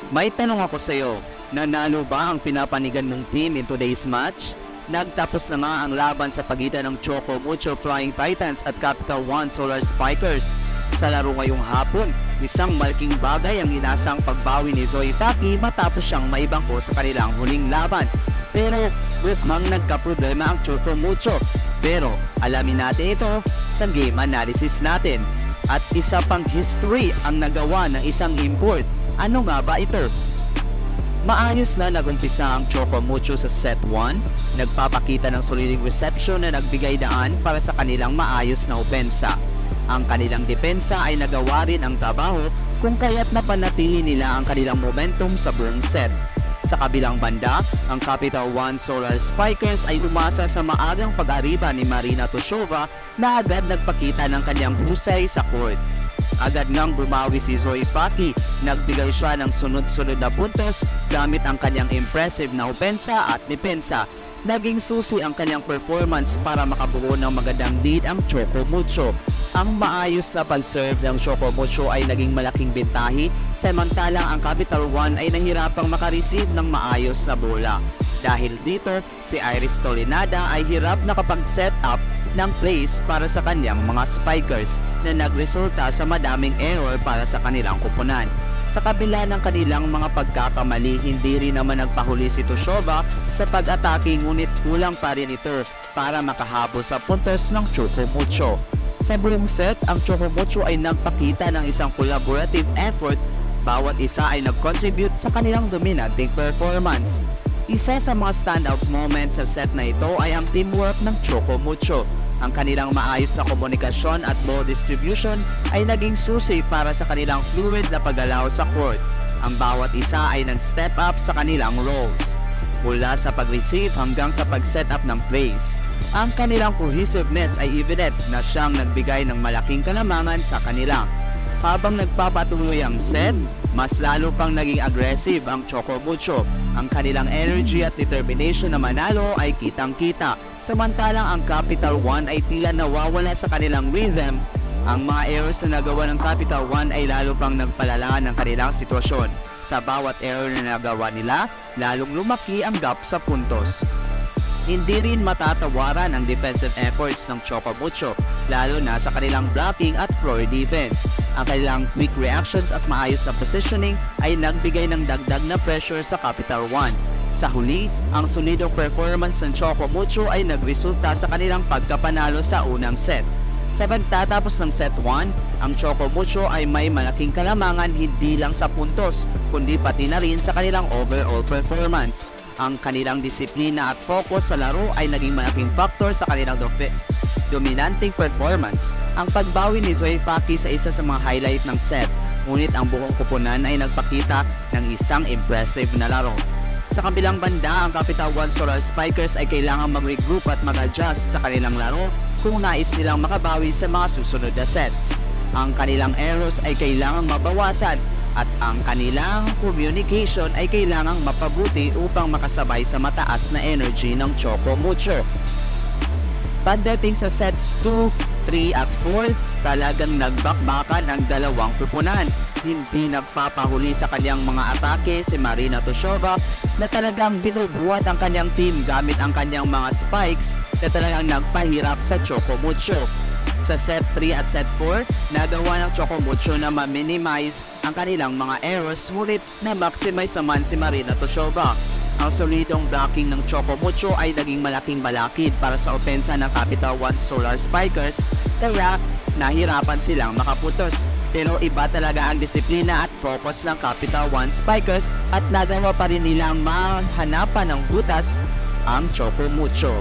May tanong ako sa'yo, nanalo ba ang pinapanigan mong team in today's match? Nagtapos na nga ang laban sa pagitan ng Choco Mucho Flying Titans at Capital One Solar Spikers. Sa laro ngayong hapon, isang malaking bagay ang inasang pagbawi ni Zoe Faki matapos siyang maibangko sa kanilang huling laban. Pero mukhang nagkaproblema ang Choco Mucho. Pero alamin natin ito sa game analysis natin. At isa pang history ang nagawa ng isang import. Ano nga ba ito? Maayos na nagumpisa ang Choco Mucho sa set 1, nagpapakita ng soliding reception na nagbigay daan para sa kanilang maayos na opensa. Ang kanilang depensa ay nagawa rin ang trabaho kung kaya't napanatili nila ang kanilang momentum sa buong set. Sa kabilang banda, ang Capital One Solar Spikers ay umasa sa maagang pag-ariba ni Marina Toshova na agad nagpakita ng kanyang husay sa court. Agad ngang bumawi si Zoe Faki, nagbigay siya ng sunod-sunod na puntos gamit ang kanyang impressive na opensa at depensa. Naging susi ang kanyang performance para makabuo ng magandang lead ang Choco Mucho. Ang maayos na pag-serve ng Choco Mucho ay naging malaking bintahi, samantalang ang Capital One ay nahirapang makareceive ng maayos na bola. Dahil dito, si Iris Tolinada ay hirap na kapag-set up ng plays para sa kanyang mga spikers na nagresulta sa madaming error para sa kanilang kupunan. Sa kabila ng kanilang mga pagkakamali, hindi rin naman nagpahuli si Toshova sa pag-atake, ngunit kulang pa rin ito para makahabol sa puntos ng Choco Mucho. Sa buong set, ang Choco Mucho ay nagpakita ng isang collaborative effort. Bawat isa ay nag-contribute sa kanilang dominating performance. Isa sa mga standout moments sa set na ito ay ang teamwork ng Choco Mucho. Ang kanilang maayos na komunikasyon at ball distribution ay naging susi para sa kanilang fluid na paggalaw sa court. Ang bawat isa ay nag-step up sa kanilang roles, mula sa pag-receive hanggang sa pag-set up ng plays. Ang kanilang cohesiveness ay evident na siyang nagbigay ng malaking kalamangan sa kanila. Habang nagpapatuloy ang set, mas lalo pang naging aggressive ang Choco Mucho. Ang kanilang energy at determination na manalo ay kitang-kita. Samantalang ang Capital One ay tila nawawala sa kanilang rhythm. Ang mga errors na nagawa ng Capital One ay lalo pang nagpalala ng kanilang sitwasyon. Sa bawat error na nagawa nila, lalong lumaki ang gap sa puntos. Hindi rin matatawaran ang defensive efforts ng Choco Mucho, lalo na sa kanilang blocking at floor defense. Ang kanilang quick reactions at maayos na positioning ay nagbigay ng dagdag na pressure sa Capital One. Sa huli, ang solidong performance ng Choco Mucho ay nagresulta sa kanilang pagkapanalo sa unang set. Sa pagtatapos ng set 1, ang Choco Mucho ay may malaking kalamangan hindi lang sa puntos, kundi pati na rin sa kanilang overall performance. Ang kanilang disiplina at focus sa laro ay naging malaking factor sa kanilang dominanting performance. Ang pagbawi ni Zoe Faki sa isa sa mga highlight ng set, ngunit ang buong kupunan ay nagpakita ng isang impressive na laro. Sa kabilang banda, ang Capital One Solar Spikers ay kailangang mag-regroup at mag-adjust sa kanilang laro kung nais nilang makabawi sa mga susunod na sets. Ang kanilang errors ay kailangang mabawasan at ang kanilang communication ay kailangang mapabuti upang makasabay sa mataas na energy ng Choco Mucho. Pagdating sa sets 2, 3 at 4, talagang nagbakbakan ang dalawang kupunan. Hindi nagpapahuli sa kanyang mga atake si Marina Toshova na talagang binubuhat ang kanyang team gamit ang kanyang mga spikes na talagang nagpahirap sa Choco Mucho. Sa set 3 at set 4, nagawa ng Choco Mucho na ma-minimize ang kanilang mga errors, ngunit na-maximize naman si Marina Toshova. Ang solidong blocking ng Choco Mucho ay naging malaking balakid para sa opensa ng Capital One Solar Spikers, kaya nahirapan silang makaputos. Pero iba talaga ang disiplina at focus ng Capital One Spikers at nagawa pa rin nilang mahanapan ng butas ang Choco Mucho.